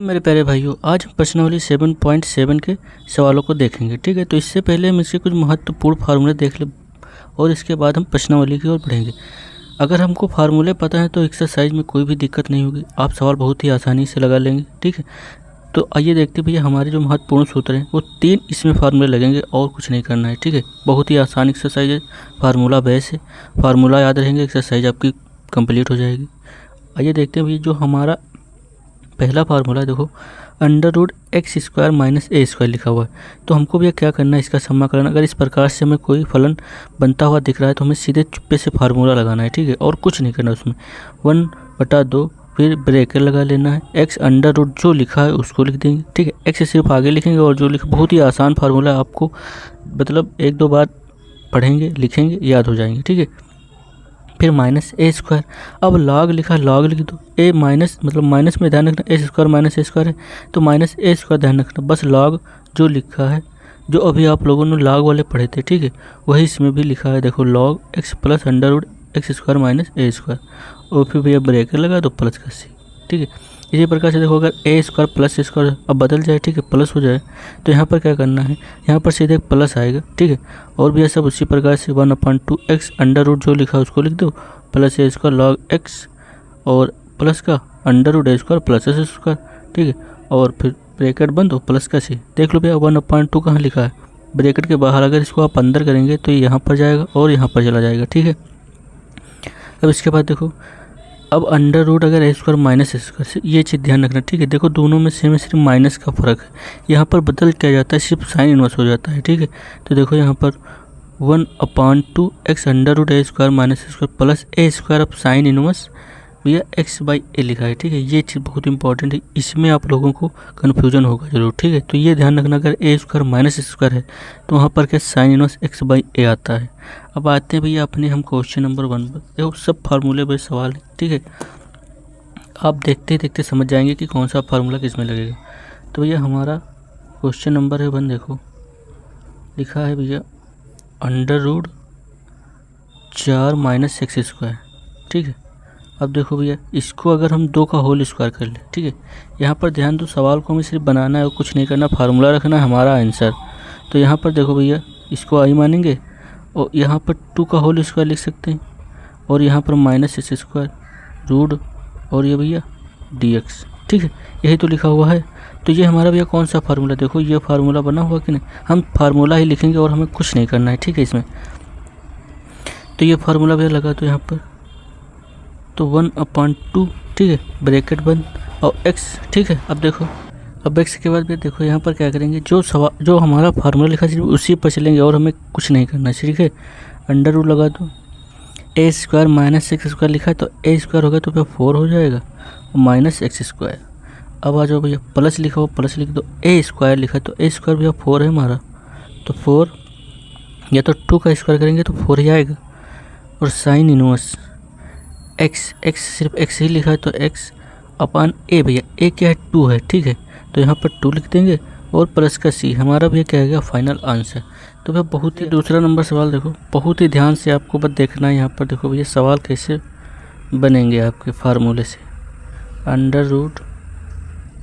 मेरे प्यारे भाइयों, आज हम प्रश्नावली 7.7 के सवालों को देखेंगे। ठीक है, तो इससे पहले हम इसके कुछ महत्वपूर्ण फार्मूले देख ले और इसके बाद हम प्रश्नावली की ओर बढ़ेंगे। अगर हमको फार्मूले पता है तो एक्सरसाइज में कोई भी दिक्कत नहीं होगी, आप सवाल बहुत ही आसानी से लगा लेंगे। ठीक है, तो आइए देखते भैया हमारे जो महत्वपूर्ण सूत्र हैं वो 3 इसमें फार्मूले लगेंगे और कुछ नहीं करना है। ठीक है, बहुत ही आसान एक्सरसाइज है, फार्मूला बेस है, फार्मूला याद रहेंगे, एक्सरसाइज आपकी कंप्लीट हो जाएगी। आइए देखते हैं भैया जो हमारा पहला फार्मूला देखो, √x² माइनस a² लिखा हुआ है। तो हमको भैया क्या करना है, इसका समाकलन अगर इस प्रकार से हमें कोई फलन बनता हुआ दिख रहा है तो हमें सीधे चुप्पे से फार्मूला लगाना है। ठीक है, और कुछ नहीं करना उसमें, 1/2 फिर ब्रेकेट लगा लेना है, x अंडर रूट जो लिखा है उसको लिख देंगे। ठीक है, x सिर्फ आगे लिखेंगे और जो लिखा, बहुत ही आसान फार्मूला है, आपको मतलब 1-2 बार पढ़ेंगे लिखेंगे याद हो जाएंगे। ठीक है, फिर -a², अब लॉग लिखा, लॉग लिख दो, a माइनस मतलब माइनस में ध्यान रखना, a² माइनस a² है तो -a² ध्यान रखना, बस लॉग जो लिखा है जो अभी आप लोगों ने लॉग वाले पढ़े थे, ठीक है, वही इसमें भी लिखा है। देखो log x plus √x² minus a², और फिर भैया ब्रेकर लगा दो प्लस का c। ठीक है, इसी प्रकार से देखो अगर a² प्लस a² अब बदल जाए, ठीक है, प्लस हो जाए तो यहाँ पर क्या करना है, यहाँ पर सीधे प्लस आएगा। ठीक है, और भी सब उसी प्रकार से 1/2 x अंडर रूट जो लिखा है उसको लिख दो, प्लस a² लॉग x और प्लस का √a² प्लस s²। ठीक है, और फिर ब्रैकेट बंद हो प्लस का c। देख लो भैया 1/2 कहाँ लिखा है, ब्रैकेट के बाहर, अगर इसको आप अंदर करेंगे तो यहाँ पर जाएगा और यहाँ पर चला जाएगा। ठीक है, अब इसके बाद देखो, अब अंडर रूट अगर a² माइनस a², ये चीज़ ध्यान रखना। ठीक है, देखो दोनों में सेम है, सिर्फ माइनस का फ़र्क है, यहाँ पर बदल क्या जाता है, सिर्फ साइन इनवर्स हो जाता है। ठीक है, तो देखो यहाँ पर 1/2 x √a² minus a² plus a² अब साइन इनवर्स भैया x/a लिखा है। ठीक है, ये चीज़ बहुत इंपॉर्टेंट है, इसमें आप लोगों को कन्फ्यूजन होगा जरूर। ठीक है, तो ये ध्यान रखना, अगर a² माइनस a² है तो वहाँ पर क्या साइन इनवर्स x/a आता है। अब आते हैं भैया अपने हम क्वेश्चन नंबर 1 पर। देखो सब फार्मूले बेस्ड सवाल है। ठीक है, आप देखते देखते समझ जाएंगे कि कौन सा फार्मूला किस में लगेगा। तो भैया हमारा क्वेश्चन नंबर है 1, देखो लिखा है भैया √4 माइनस x²। ठीक है, अब देखो भैया इसको अगर हम 2 का होल स्क्वायर कर ले, ठीक है, यहाँ पर ध्यान दो, सवाल को हमें सिर्फ बनाना है और कुछ नहीं करना, फार्मूला रखना है हमारा आंसर। तो यहाँ पर देखो भैया इसको i मानेंगे और यहाँ पर 2 का होल स्क्वायर लिख सकते हैं, और यहाँ पर माइनस x² रूट और ये भैया dx। ठीक है, यही तो लिखा हुआ है। तो ये हमारा भैया कौन सा फार्मूला, देखो ये फार्मूला बना हुआ कि नहीं, हम फार्मूला ही लिखेंगे और हमें कुछ नहीं करना है। ठीक है, इसमें तो ये फार्मूला भैया लगा तो यहाँ पर तो 1/2, ठीक है, ब्रैकेट बंद और x। ठीक है, अब देखो, अब x के बाद भी देखो यहाँ पर क्या करेंगे, जो हमारा फार्मूला लिखा है उसी पर चलेंगे और हमें कुछ नहीं करना है। ठीक है, अंडर रूट लगा दो, a² माइनस x² लिखा है तो a² होगा तो फिर 4 हो जाएगा और माइनस x²। अब आ जाओ भैया प्लस लिखा हो, प्लस लिख दो, a² लिखा है तो a² भैया 4 है हमारा, तो 4 या तो 2 का स्क्वायर करेंगे तो 4 ही आएगा, और साइन इनवर्स x सिर्फ x ही लिखा है तो x/a भैया, a क्या है 2 है। ठीक है, तो यहाँ पर 2 लिख देंगे और प्लस का c, हमारा भैया क्या आएगा फाइनल आंसर। तो भैया बहुत ही दूसरा नंबर सवाल देखो, बहुत ही ध्यान से आपको बस देखना है। यहाँ पर देखो भैया सवाल कैसे बनेंगे आपके फार्मूले से, अंडर रूट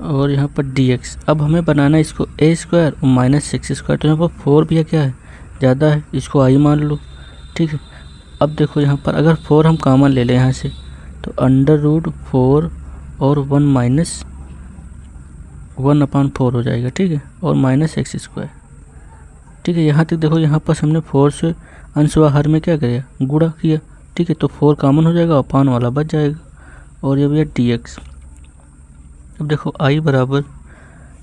और यहाँ पर dx। अब हमें बनाना है इसको a² और माइनस x², तो यहाँ पर 4 भैया क्या है ज़्यादा है, इसको i मान लो। ठीक है, अब देखो यहाँ पर अगर 4 हम कॉमन ले लें यहाँ से तो √4 और 1 माइनस 1/4 हो जाएगा। ठीक है, और माइनस x²। ठीक है, यहाँ तक देखो, यहाँ पर हमने 4 से अंश बाहर में क्या किया, गुणा किया। ठीक है, तो 4 कॉमन हो जाएगा, अपान वाला बच जाएगा, और ये भैया dx। अब देखो i बराबर,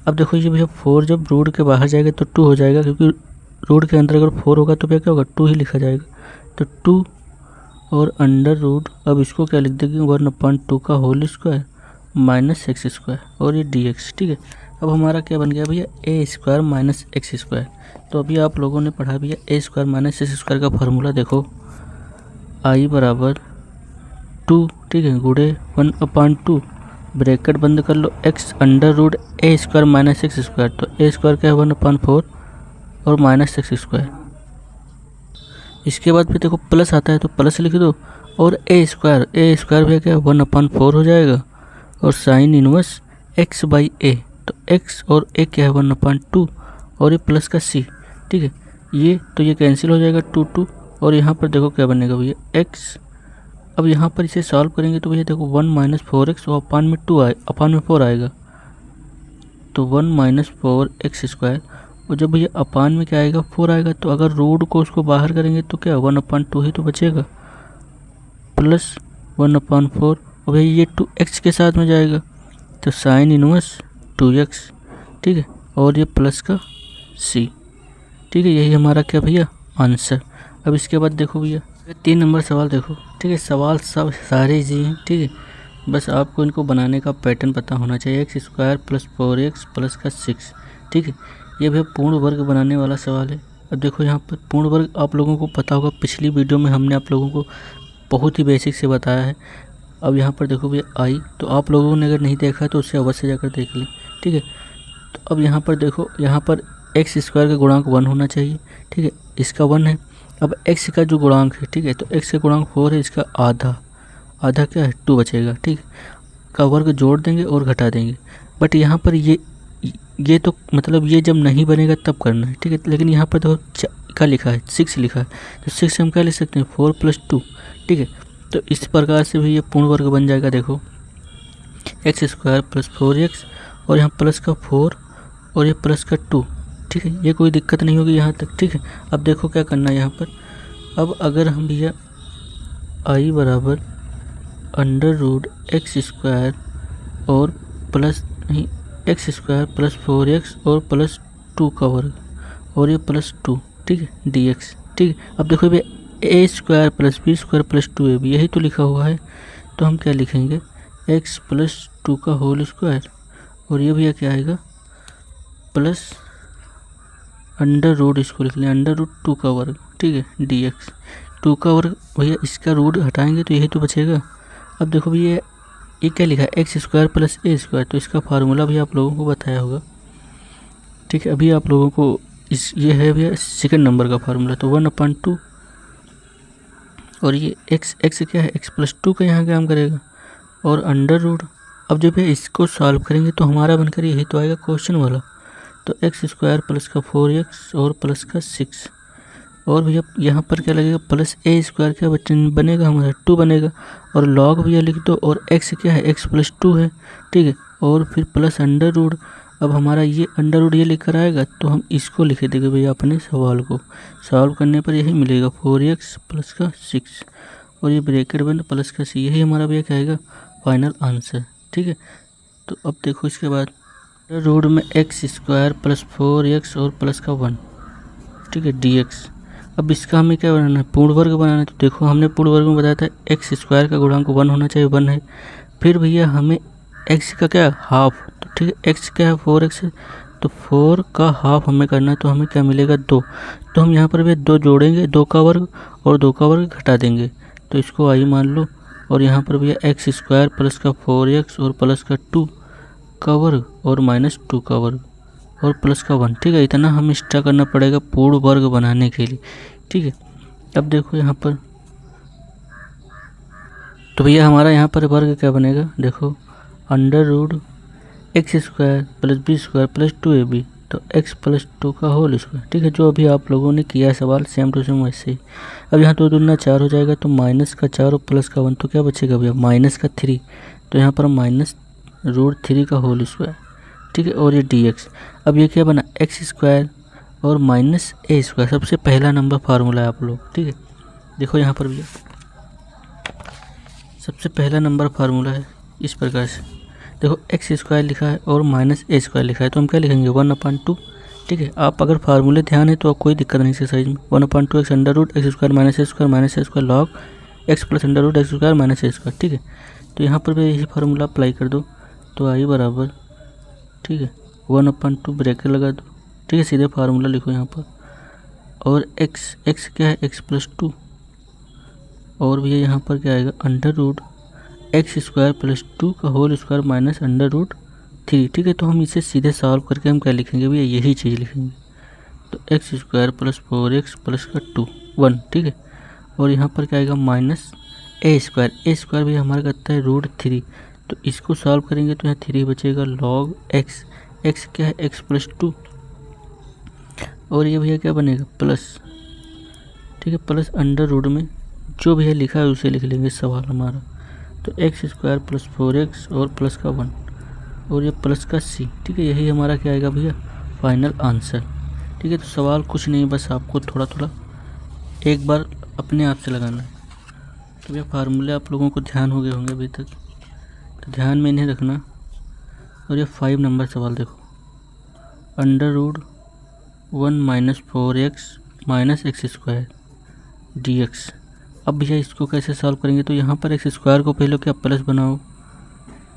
अब देखो ये भैया 4 जब रूट के बाहर जाएगा तो 2 हो जाएगा, क्योंकि रूट के अंदर अगर 4 होगा तो भैया क्या होगा 2 ही लिखा जाएगा, तो 2 और अंडर रूट, अब इसको क्या लिख देंगे 1/2 का होल स्क्वायर माइनस x² और ये dx। ठीक है, अब हमारा क्या बन गया भैया a² माइनस x²। तो अभी आप लोगों ने पढ़ा भैया a² माइनस x² का फार्मूला देखो, i बराबर 2, ठीक है, गुणे 1/2 ब्रैकेट बंद कर लो, x under root a² minus x², तो a² क्या है 1/4 और माइनस x²। इसके बाद फिर देखो प्लस आता है तो प्लस लिख दो, और a² भैया क्या 1/4 हो जाएगा, और साइन इनवर्स एक्स बाई ए, तो एक्स और ए क्या है 1/2 और ये प्लस का सी, ठीक है। ये तो ये कैंसिल हो जाएगा 2 और यहाँ पर देखो क्या बनेगा भैया एक्स। अब यहाँ पर इसे सॉल्व करेंगे तो भैया देखो 1 - 4x और अपान में 4 आएगा, तो 1 - 4x²। और जब भैया अपान में क्या आएगा 4 आएगा, तो अगर रूट को उसको बाहर करेंगे तो क्या 1/2 ही तो बचेगा, प्लस 1/4। और भैया ये 2x के साथ में जाएगा तो साइन इनवर्स 2x, ठीक है। और ये प्लस का c, ठीक है। यही हमारा क्या भैया आंसर। अब इसके बाद देखो भैया 3 नंबर सवाल देखो, ठीक है। सवाल सब सारे इजी हैं, ठीक है। बस आपको इनको बनाने का पैटर्न पता होना चाहिए। x² + 4x प्लस का 6, ठीक है। ये भैया पूर्ण वर्ग बनाने वाला सवाल है। अब देखो यहाँ पर पूर्ण वर्ग आप लोगों को पता होगा, पिछली वीडियो में हमने आप लोगों को बहुत ही बेसिक से बताया है। अब यहाँ पर देखो भैया आई, तो आप लोगों ने अगर नहीं देखा तो उससे अवश्य जाकर देख लें, ठीक है। तो अब यहाँ पर देखो, यहाँ पर x² का गुणांक 1 होना चाहिए, ठीक है। इसका 1 है। अब x का जो गुणांक है, ठीक है, तो x का गुणांक 4 है, इसका आधा क्या है 2 बचेगा, ठीक है। का वर्ग जोड़ देंगे और घटा देंगे। बट यहाँ पर ये तो मतलब ये जब नहीं बनेगा तब करना है, ठीक है। लेकिन यहाँ पर देखो क्या लिखा है 6 लिखा है, तो 6 से हम क्या लिख सकते हैं 4 + 2, ठीक है। तो इस प्रकार से भी ये पूर्ण वर्ग बन जाएगा। देखो x² + 4x और यहाँ प्लस का 4 और ये प्लस का 2, ठीक है। ये कोई दिक्कत नहीं होगी यहाँ तक, ठीक है। अब देखो क्या करना है यहाँ पर। अब अगर हम भैया i बराबर √x² और प्लस नहीं x² + 4x और प्लस 2 का वर्ग और ये प्लस 2, ठीक है, dx, ठीक है। अब देखो भैया a² + b² + 2ab यही तो लिखा हुआ है, तो हम क्या लिखेंगे x + 2 का होल स्क्वायर और ये भैया क्या आएगा प्लस √ इसको लिख लें √2 का वर्ग, ठीक है, dx। 2 का वर्ग भैया इसका रूट हटाएंगे तो यही तो बचेगा। अब देखो भैया ये क्या लिखा है x² + a², तो इसका फार्मूला भी आप लोगों को बताया होगा, ठीक है। अभी आप लोगों को ये है भैया सेकंड नंबर का फार्मूला, तो 1/2 और ये x क्या है x + 2 का यहाँ काम करेगा और √ अब जब इसको सॉल्व करेंगे तो हमारा बनकर यही तो आएगा क्वेश्चन वाला, तो x² + का 4x और प्लस का 6 और भैया यहाँ पर क्या लगेगा प्लस a² क्या बनेगा हमारा 2 बनेगा और लॉग भैया लिख दो और x क्या है x + 2 है, ठीक है, और फिर प्लस √ अब हमारा ये √ ये लिख कर आएगा तो हम इसको लिख देंगे भैया अपने सवाल को सॉल्व करने पर यही मिलेगा 4x प्लस का 6 और ये ब्रैकेट बंद प्लस का c, यही हमारा भैया क्या आएगा फाइनल आंसर, ठीक है। तो अब देखो इसके बाद √ में x² + 4x और प्लस का 1, ठीक है, dx। अब इसका हमें क्या बनाना है पूर्ण वर्ग बनाना है। तो देखो हमने पूर्ण वर्ग में बताया था x² का गुणांक 1 होना चाहिए, 1 है। फिर भैया हमें x का क्या हाफ, तो ठीक है x क्या है 4x है, तो 4 का हाफ हमें करना है, तो हमें क्या मिलेगा 2। तो हम यहाँ पर भैया 2 जोड़ेंगे, 2 का वर्ग और 2 का वर्ग घटा देंगे, तो इसको आई मान लो। और यहाँ पर भैया x² + का 4x और प्लस का 2 का वर्ग और -2 का वर्ग और प्लस का 1, ठीक है। इतना हमें एक्स्ट्रा करना पड़ेगा पूर्ण वर्ग बनाने के लिए, ठीक है। अब देखो यहाँ पर तो भैया हमारा यहाँ पर वर्ग क्या बनेगा, देखो √ x² + b² + 2ab, तो x + 2 का होल स्क्वायर, ठीक है, जो अभी आप लोगों ने किया है सवाल सेम टू सेम वैसे ही। अब यहाँ 2 दूना 4 हो जाएगा, तो -4 और प्लस का 1, तो क्या बचेगा भैया -3, तो यहाँ पर -√3 का होल स्क्वायर, ठीक है, और ये dx। अब ये क्या बना x² और -a², सबसे पहला नंबर फार्मूला है आप लोग, ठीक है। देखो यहाँ पर भैया सबसे पहला नंबर फार्मूला है इस प्रकार से, देखो x² लिखा है और -a² लिखा है, तो हम क्या लिखेंगे 1/2, ठीक है। आप अगर फार्मूले ध्यान है तो कोई दिक्कत नहीं एक्सरसाइज में। 1/2 x √x² - a² log x + √x² - a², ठीक है। तो यहाँ पर भी यही फार्मूला अप्लाई कर दो, तो आई बराबर, ठीक है, 1/2 ब्रैकेट लगा दो, ठीक है, सीधे फार्मूला लिखो यहाँ पर। और x क्या है x + 2 और भैया यहाँ पर क्या आएगा √x² + 2 का होल स्क्वायर -√3, ठीक है। तो हम इसे सीधे सॉल्व करके हम क्या लिखेंगे भैया यही चीज़ लिखेंगे, तो x² + 4x प्लस का 2 1, ठीक है। और यहाँ पर क्या आएगा -a², a² भी हमारा कहता है √3, तो इसको सॉल्व करेंगे तो यहाँ 3 बचेगा लॉग एक्स, एक्स क्या है एक्स प्लस 2, और ये भैया क्या बनेगा प्लस, ठीक है, प्लस अंडर रूट में जो भैया लिखा है उसे लिख लेंगे सवाल हमारा। तो एक्स स्क्वायर प्लस 4x और प्लस का 1 और ये प्लस का c, ठीक है, यही हमारा क्या आएगा भैया फाइनल आंसर। ठीक है, तो सवाल कुछ नहीं, बस आपको थोड़ा थोड़ा एक बार अपने आप से लगाना है। तो भैया फार्मूले आप लोगों को ध्यान हो गए होंगे अभी तक, तो ध्यान में इन्हें रखना। और ये 5 नंबर सवाल देखो, under root 1 minus 4x minus x square dx। अब भैया इसको कैसे सॉल्व करेंगे, तो यहाँ पर एक्स स्क्वायर को पहले क्या प्लस बनाओ,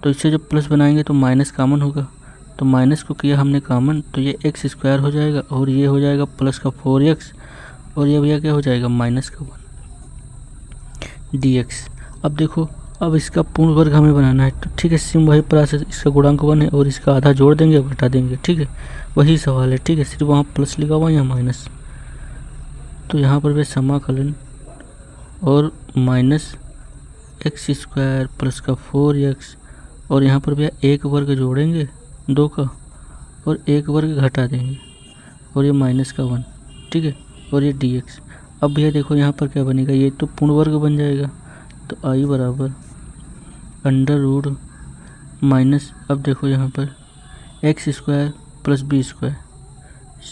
तो इससे जब प्लस बनाएंगे तो माइनस कॉमन होगा, तो माइनस को किया हमने कॉमन, तो ये एक्स स्क्वायर हो जाएगा और ये हो जाएगा प्लस का 4x और ये भैया क्या हो जाएगा माइनस का 1 dx। अब देखो, अब इसका पूर्ण वर्ग हमें बनाना है, तो ठीक है सेम वही प्रोसेस, इसका गुणांक 1 है और इसका आधा जोड़ देंगे और घटा देंगे, ठीक है वही सवाल है, ठीक है, सिर्फ वहाँ प्लस लिखा हुआ है यहाँ माइनस। तो यहाँ पर भी समाकलन और माइनस एक्स स्क्वायर प्लस का 4x और यहाँ पर भैया एक वर्ग जोड़ेंगे 2 का और एक वर्ग घटा देंगे और ये माइनस का 1, ठीक है, और ये dx। अब भैया देखो यहाँ पर क्या बनेगा, ये तो पूर्ण वर्ग बन जाएगा, तो i बराबर अंडर रूट माइनस, अब देखो यहाँ पर x square plus b square,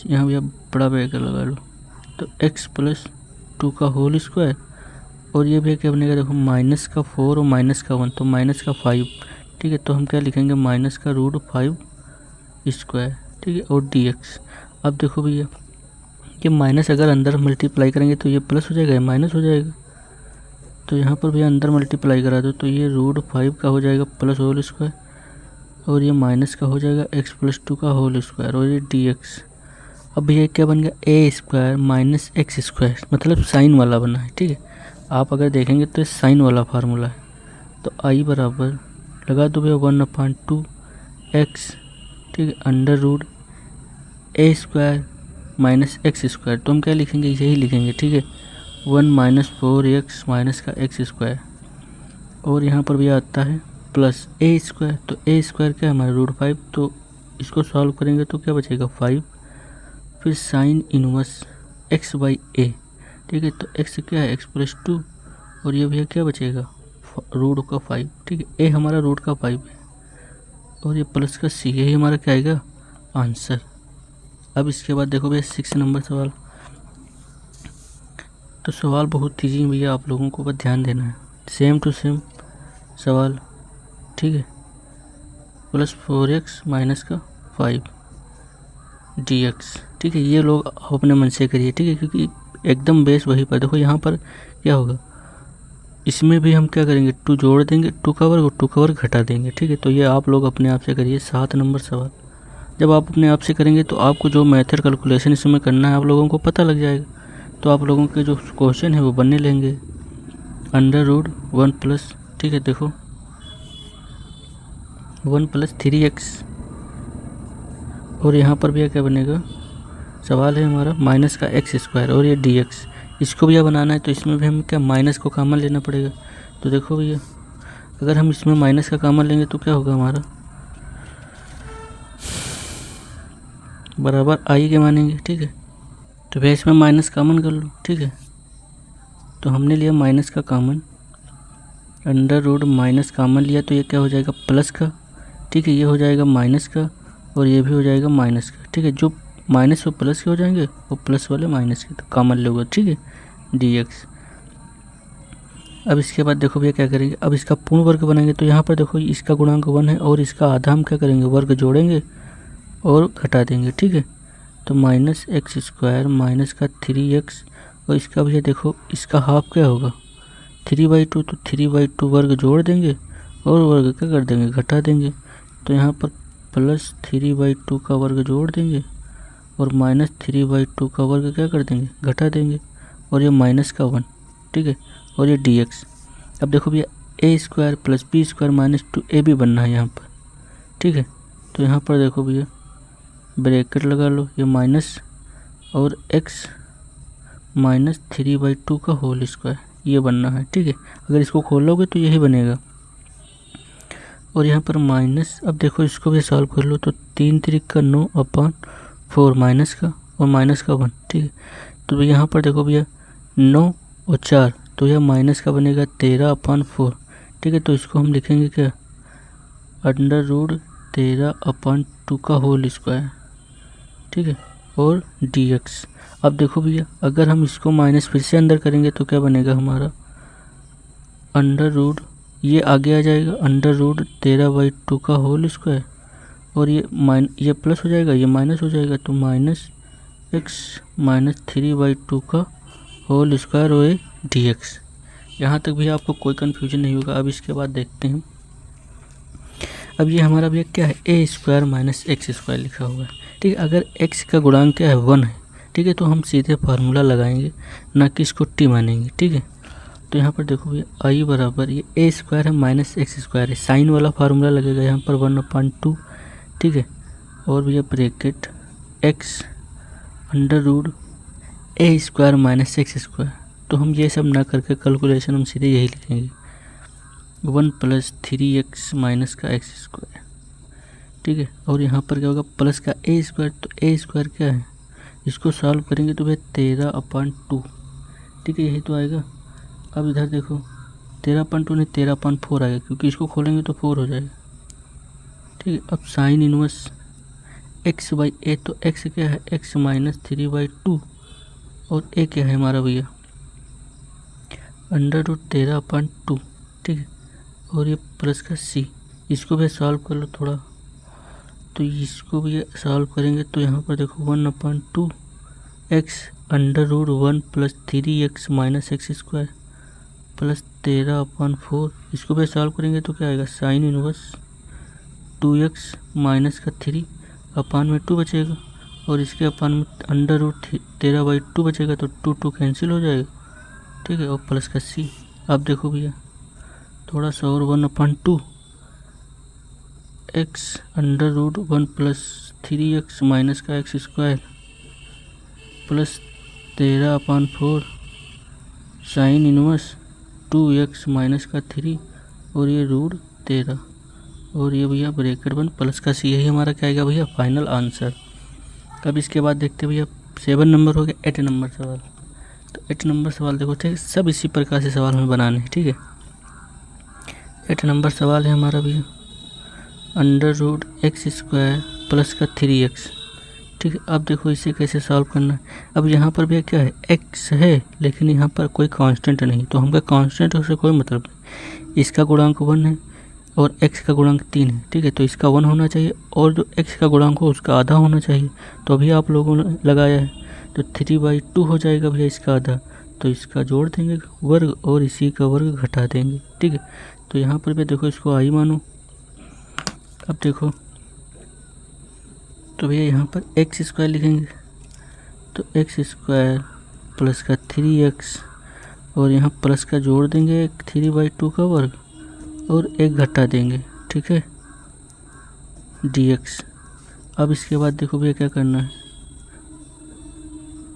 यहाँ भैया बड़ा ब्रैकेट लगा लो, तो x प्लस 2 का होल स्क्वायर और ये भैया क्या बनेगा देखो माइनस का 4 और माइनस का 1, तो माइनस का 5, ठीक है, तो हम क्या लिखेंगे माइनस का रूट 5 स्क्वायर, ठीक है, और dx। अब देखो भैया ये माइनस अगर अंदर मल्टीप्लाई करेंगे तो ये प्लस हो जाएगा, ये माइनस हो जाएगा, तो यहाँ पर भैया अंदर मल्टीप्लाई करा दो, तो ये रूट 5 का हो जाएगा प्लस होल स्क्वायर और ये माइनस का हो जाएगा x प्लस 2 का होल स्क्वायर और ये dx। अब भैया क्या बन गया ए स्क्वायर माइनस एक्स स्क्वायर, मतलब साइन वाला बना है, ठीक है, आप अगर देखेंगे तो साइन वाला फार्मूला है। तो i बराबर लगा दो भैया 1/2x, ठीक है, अंडर रूट ए स्क्वायर माइनस एक्स स्क्वायर, तो हम क्या लिखेंगे यही लिखेंगे, ठीक है, 1 माइनस 4x माइनस का एक्स स्क्वायर और यहाँ पर भी आता है प्लस ए स्क्वायर, तो ए स्क्वायर क्या है हमारा रूट 5, तो इसको सॉल्व करेंगे तो क्या बचेगा 5, फिर साइन इनवर्स x बाई ए, ठीक है, तो x क्या है x प्लस 2 और ये भैया क्या बचेगा रूट का 5, ठीक है, a हमारा रूट का 5 है और ये प्लस का c, यही हमारा क्या आएगा आंसर। अब इसके बाद देखो भैया 6 नंबर सवाल, तो सवाल बहुत ईजी है भैया, आप लोगों को बस ध्यान देना है, सेम टू सेम सवाल, ठीक है, प्लस 4x माइनस का 5 dx, ठीक है, ये लोग अपने मन से करिए, ठीक है, क्योंकि एकदम बेस वही पर। देखो यहाँ पर क्या होगा, इसमें भी हम क्या करेंगे 2 जोड़ देंगे, 2 का वर्ग और 2 का वर्ग घटा देंगे, ठीक है, तो ये आप लोग अपने आप से करिए। 7 नंबर सवाल, जब आप अपने आप से करेंगे तो आपको जो मेथड कैलकुलेशन इसमें करना है आप लोगों को पता लग जाएगा, तो आप लोगों के जो क्वेश्चन है वो बनने लेंगे। अंडर रूट 1 प्लस, ठीक है, देखो 1 प्लस 3x और यहाँ पर भी क्या बनेगा, सवाल है हमारा माइनस का एक्स स्क्वायर और ये dx, इसको भी बनाना है, तो इसमें भी हम क्या माइनस को कॉमन लेना पड़ेगा। तो देखो भैया अगर हम इसमें माइनस का कॉमन लेंगे तो क्या होगा हमारा बराबर आई के मानेंगे, ठीक है, तो भैया इसमें माइनस कॉमन कर लो, ठीक है, तो हमने लिया माइनस का common, under root minus common लिया तो ये क्या हो जाएगा प्लस का, ठीक है, ये हो जाएगा माइनस का और ये भी हो जाएगा माइनस का, ठीक है, जो माइनस वो प्लस के हो जाएंगे और प्लस वाले माइनस के, तो कॉमन लोगे, ठीक है, dx। अब इसके बाद देखो भैया क्या करेंगे, अब इसका पूर्ण वर्ग बनाएंगे, तो यहाँ पर देखो इसका गुणांक 1 है और इसका आधा हम क्या करेंगे वर्ग जोड़ेंगे और घटा देंगे, ठीक है, तो माइनस एक्स स्क्वायर माइनस का 3x और इसका भैया देखो इसका हाफ क्या होगा 3/2, तो 3/2 वर्ग जोड़ देंगे और वर्ग क्या कर देंगे घटा देंगे, तो यहाँ पर प्लस 3/2 का वर्ग जोड़ देंगे और माइनस 3/2 का वर्ग क्या कर देंगे घटा देंगे और ये माइनस का 1, ठीक है, और ये dx। अब देखो भैया a square plus b square minus 2a भी बनना है यहाँ पर, ठीक है, तो यहाँ पर देखो भैया ब्रैकेट लगा लो, ये माइनस और x माइनस 3/2 का होल स्क्वायर ये बनना है, ठीक है, अगर इसको खोल लोगे तो यही बनेगा। और यहाँ पर माइनस, अब देखो इसको भी सॉल्व कर लो तो 3 3 का 9/4 माइनस का और माइनस का 1, ठीक है। तो यहाँ पर देखो भैया 9 और 4, तो यह माइनस का बनेगा 13/4, ठीक है। तो इसको हम लिखेंगे क्या, √13/2 का होल स्क्वायर, ठीक है, और dx। अब देखो भैया अगर हम इसको माइनस फिर से अंदर करेंगे तो क्या बनेगा हमारा, ये आगे आ जाएगा √13/2 का होल स्क्वायर, और ये प्लस हो जाएगा, ये माइनस हो जाएगा, तो -x -3/2 का होल स्क्वायर और dx। यहाँ तक भी आपको कोई कन्फ्यूजन नहीं होगा। अब इसके बाद देखते हैं, अब ये हमारा भैया क्या है, a² - x² लिखा हुआ है, ठीक है। अगर x का गुणांक क्या है, 1 है, ठीक है, तो हम सीधे फार्मूला लगाएंगे, ना कि इसको t मानेंगे, ठीक है। तो यहाँ पर देखो भैया i बराबर, ये a² है -x² है, साइन वाला फार्मूला लगेगा यहाँ पर 1/2, ठीक है, और भैया ब्रैकेट x √a² - x²। तो हम ये सब ना करके कैलकुलेशन हम सीधे यही लिखेंगे, 1 + 3x - का x², ठीक है। और यहाँ पर क्या होगा, प्लस का a², तो a² क्या है, इसको सॉल्व करेंगे तो भैया 13/2, ठीक है, यही तो आएगा। अब इधर देखो 13/2 नहीं 13/4 आएगा, क्योंकि इसको खोलेंगे तो 4 हो जाएगा, ठीक है। अब साइन इनवर्स x/a, तो x क्या है, x - 3/2, और a क्या है हमारा भैया, √13/2, ठीक है, और ये प्लस का c। इसको भी सॉल्व कर लो थोड़ा, तो इसको भी सॉल्व करेंगे तो यहाँ पर देखो 1/2 x √1 + 3x - x² प्लस 13/4। इसको भी सॉल्व करेंगे तो क्या आएगा, साइन इनवर्स 2x माइनस का 3/2 बचेगा, और इसके अपान में √13/2 बचेगा, तो 2 कैंसिल हो जाएगा, ठीक है, और प्लस का c। अब देखो भैया थोड़ा सा और 1/2 x √1 + 3x माइनस का x² plus 13/4 sine inverse 2x minus का 3 और ये √13, और ये भैया ब्रैकेट बंद प्लस का c। यही हमारा क्या आएगा भैया, फाइनल आंसर। अब इसके बाद देखते भैया 7 नंबर हो गया, 8 नंबर सवाल। तो 8 नंबर सवाल देखो, ठीक है, सब इसी प्रकार से सवाल हमें बनाने हैं, ठीक है। 8 नंबर सवाल है हमारा भैया, √x² प्लस का 3x, ठीक है। अब देखो इसे कैसे सॉल्व करना है। अब यहाँ पर भैया क्या है, x है, लेकिन यहाँ पर कोई कांस्टेंट नहीं, तो हमका कांस्टेंट से कोई मतलब नहीं। इसका गुणांक 1 है और x का गुणांक 3 है, ठीक है, तो इसका 1 होना चाहिए, और जो x का गुणांक हो उसका आधा होना चाहिए। तो अभी आप लोगों ने लगाया है, तो 3/2 हो जाएगा भैया इसका आधा, तो इसका जोड़ देंगे वर्ग और इसी का वर्ग घटा देंगे, ठीक है। तो यहाँ पर भी देखो इसको i मानो। अब देखो तो भैया यहाँ पर x² लिखेंगे, तो x² प्लस का 3x, और यहाँ प्लस का जोड़ देंगे 3/2 का वर्ग और 1 घटा देंगे, ठीक है, dx। अब इसके बाद देखो भैया क्या करना है,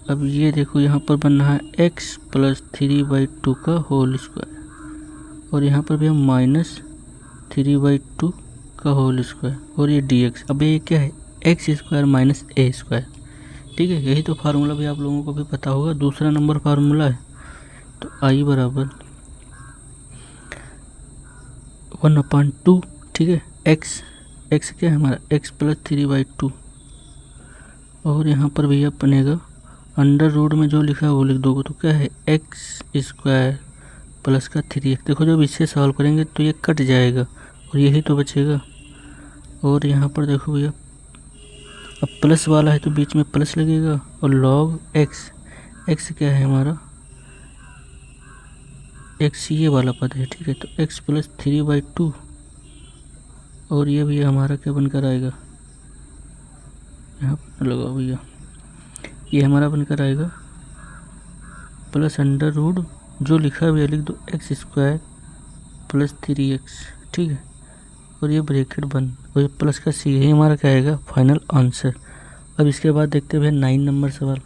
अब ये देखो यहाँ पर बनना है x + 3/2 का होल स्क्वायर, और यहाँ पर भैया -3/2 का होल स्क्वायर, और ये dx। अब ये क्या है, x² - a², ठीक है। यही तो फार्मूला भी आप लोगों को भी पता होगा, दूसरा नंबर फार्मूला है। तो i बराबर 1/2, ठीक है, x क्या है हमारा, x + 3/2, और यहाँ पर भैया बनेगा अंडर रूट में जो लिखा है वो लिख दोगे, तो क्या है x² प्लस का 3x। देखो जब इससे सॉल्व करेंगे तो ये कट जाएगा और यही तो बचेगा। और यहाँ पर देखो भैया अब प्लस वाला है तो बीच में प्लस लगेगा, और log x क्या है हमारा, x ये वाला पद है, ठीक है। तो x + 3/2, और ये भैया हमारा क्या बनकर आएगा, यहाँ पर लगाओ भैया, ये हमारा बनकर आएगा प्लस अंडर रूट जो लिखा है भैया लिख दो x² प्लस 3x, ठीक है, और ये ब्रैकेट बंद और ये प्लस का c, यही हमारा क्या आएगा फाइनल आंसर। अब इसके बाद देखते हैं भैया 9 नंबर सवाल।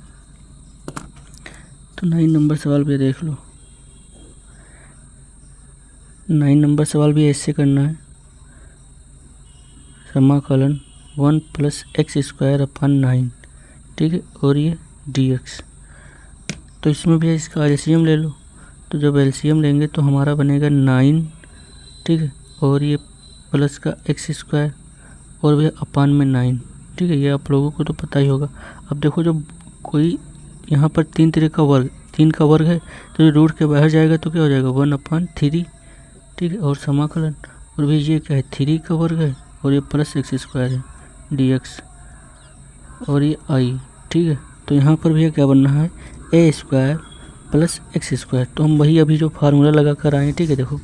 तो 9 नंबर सवाल भी देख लो, 9 नंबर सवाल भी ऐसे करना है। समाकलन 1 प्लस एक्स स्क्वायर अपन 9, ठीक है, और ये dx। तो इसमें भी इसका एलसीएम ले लो, तो जब एलसीएम लेंगे तो हमारा बनेगा 9, ठीक है, और ये प्लस का एक्स स्क्वायर और भी अपान में 9, ठीक है, ये आप लोगों को तो पता ही होगा। अब देखो जब कोई यहाँ पर 3 का वर्ग है तो रूट के बाहर जाएगा तो क्या हो जाएगा 1/3, ठीक है, और समाकलन, और भी ये क्या है 3 का वर्ग है और ये प्लस एक्स स्क्वायर है dx और ये आई, ठीक है। तो यहाँ पर भी क्या बनना है ए स्क्वायर प्लस एक्स स्क्वायर। तो हम वही अभी जो फार्मूला लगा कर आए हैं, ठीक है, देखो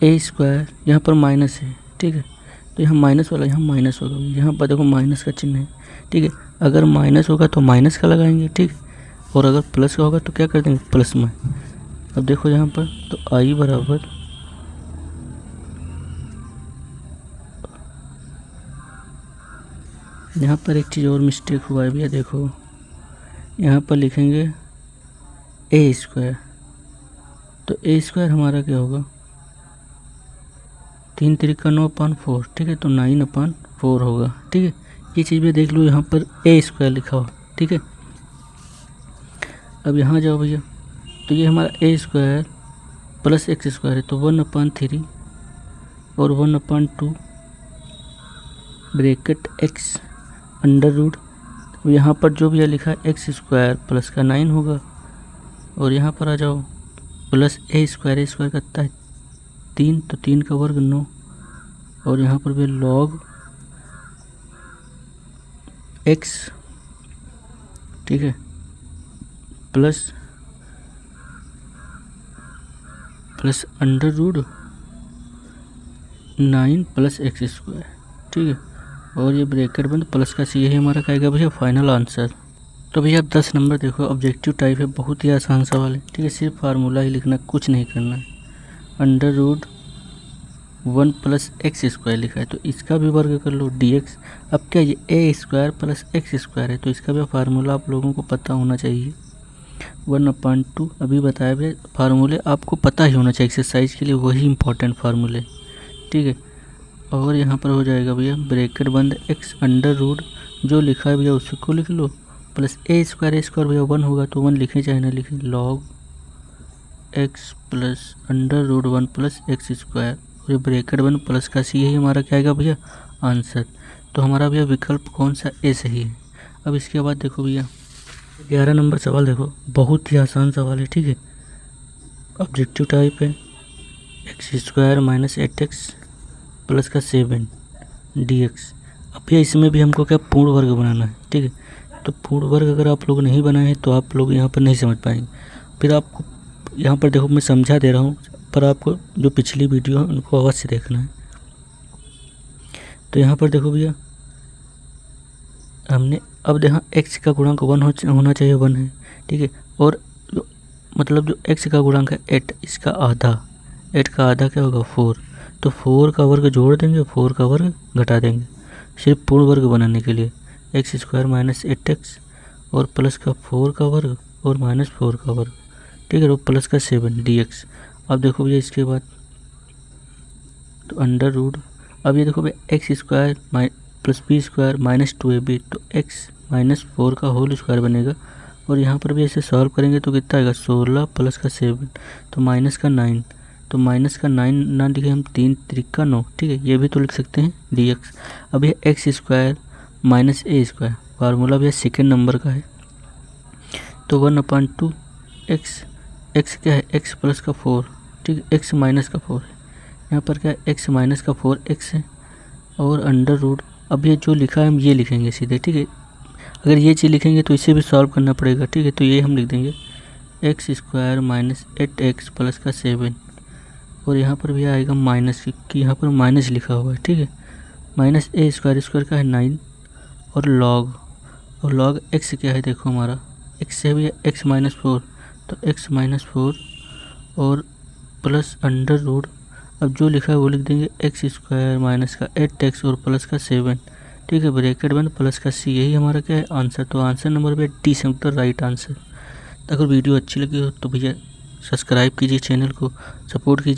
ए स्क्वायर यहाँ पर माइनस है, ठीक है, तो यहाँ माइनस वाला यहाँ माइनस होगा, यहाँ पर देखो माइनस का चिन्ह है, ठीक है, अगर माइनस होगा तो माइनस का लगाएंगे, ठीक, और अगर प्लस का होगा तो क्या कर देंगे प्लस में। अब देखो यहाँ पर तो आई बराबर यहाँ पर एक चीज़ और मिस्टेक हुआ है भैया, देखो यहाँ पर लिखेंगे ए स्क्वायर, तो ए स्क्वायर हमारा क्या होगा 3 × 9/4, ठीक है, तो 9/4 होगा, ठीक है। ये चीज़ भी देख लो, यहाँ पर ए स्क्वायर लिखा हो, ठीक है। अब यहाँ जाओ भैया, तो ये हमारा ए स्क्वायर प्लस एक्स स्क्वायर है, तो 1/3 और 1/2 ब्रैकेट एक्स अंडर रूट, यहाँ पर जो भी लिखा है एक्स स्क्वायर प्लस का 9 होगा, और यहाँ पर आ जाओ प्लस ए स्क्वायर करता है 3, तो 3 का वर्ग 9, और यहाँ पर भी लॉग एक्स, ठीक है, plus under root 9 plus x square, ठीक है, और ये ब्रैकेट बंद प्लस का सी, यही हमारा क्या आएगा भैया फाइनल आंसर। तो भैया अब 10 नंबर देखो, ऑब्जेक्टिव टाइप है, बहुत ही आसान सवाल है, ठीक है, सिर्फ फार्मूला ही लिखना, कुछ नहीं करना है। Under root 1 plus x square लिखा है, तो इसका भी वर्ग कर लो dx। अब क्या ये ए स्क्वायर प्लस एक्स स्क्वायर है, तो इसका भी फार्मूला आप लोगों को पता होना चाहिए 1/2। अभी बताया भैया फार्मूले आपको पता ही होना चाहिए एक्सरसाइज के लिए, वही इंपॉर्टेंट फार्मूले, ठीक है। और यहाँ पर हो जाएगा भैया ब्रैकेट बंद एक्स अंडर रूट जो लिखा है भैया उसको लिख लो, प्लस ए स्क्वायर भैया 1 होगा, तो 1 लिखें चाहे ना लिखें, log x plus under root 1 plus x square, और ये ब्रैकेट बंद प्लस का सी, यही हमारा क्या आएगा भैया आंसर। तो हमारा भैया विकल्प कौन सा ए सही है। अब इसके बाद देखो भैया 11 नंबर सवाल देखो, बहुत ही आसान सवाल है, ठीक है, ऑब्जेक्टिव टाइप है, x square minus 8x plus का 7 dx। अब भैया इसमें भी हमको क्या पूर्ण वर्ग बनाना है, ठीक है, तो पूर्ण वर्ग अगर आप लोग नहीं बनाए हैं तो आप लोग यहाँ पर नहीं समझ पाएंगे। फिर आपको यहाँ पर देखो मैं समझा दे रहा हूँ, पर आपको जो पिछली वीडियो है उनको अवश्य देखना है। तो यहाँ पर देखो भैया हमने अब यहाँ x का गुणांक 1 होना चाहिए, 1 है, ठीक है, और जो मतलब जो x का गुणांक है 8, इसका आधा, 8 का आधा क्या होगा 4, तो 4 का वर्ग जोड़ देंगे, 4 का वर्ग घटा देंगे, सिर्फ पूर्ण वर्ग बनाने के लिए। एक्स स्क्वायर माइनस 8x और प्लस का 4 का वर्ग और माइनस 4 का वर्ग, ठीक है, और प्लस का 7 dx। अब देखो भैया इसके बाद तो अंडर रूट, अब ये देखो भैया x square plus b square minus 2ab, तो एक्स माइनस 4 का होल स्क्वायर बनेगा, और यहाँ पर भी ऐसे सॉल्व करेंगे तो कितना आएगा 16 प्लस का 7, तो माइनस का 9, तो माइनस का 9 ना लिखे हम 3 × 9, ठीक है, ये भी तो लिख सकते हैं dx। अब ये एक्स स्क्वायर माइनस ए स्क्वायर, फार्मूला भी सेकेंड नंबर का है, तो 1/2 एक्स क्या है एक्स प्लस का 4, ठीक है, एक्स माइनस का 4 है, यहाँ पर क्या है एक्स माइनस का 4x है, और अंडर रूट, अब ये जो लिखा है हम ये लिखेंगे सीधे, ठीक है, अगर ये चीज़ लिखेंगे तो इसे भी सॉल्व करना पड़ेगा, ठीक है, तो ये हम लिख देंगे x square minus 8x plus का 7, और यहाँ पर भी आएगा माइनस कि यहाँ पर माइनस लिखा हुआ है, ठीक है, माइनस ए स्क्वायर का है 9, और लॉग एक्स क्या है देखो हमारा एक्स से भी एक्स माइनस 4, तो एक्स माइनस 4 और प्लस अंडर रूट, अब जो लिखा है वो लिख देंगे एक्स स्क्वायर माइनस का 8x और प्लस का 7, ठीक है, ब्रैकेट बंद प्लस का सी, यही हमारा क्या है आंसर। तो आंसर नंबर भी डी से मतलब राइट आंसर। अगर वीडियो अच्छी लगी हो तो भैया सब्सक्राइब कीजिए, चैनल को सपोर्ट कीजिए।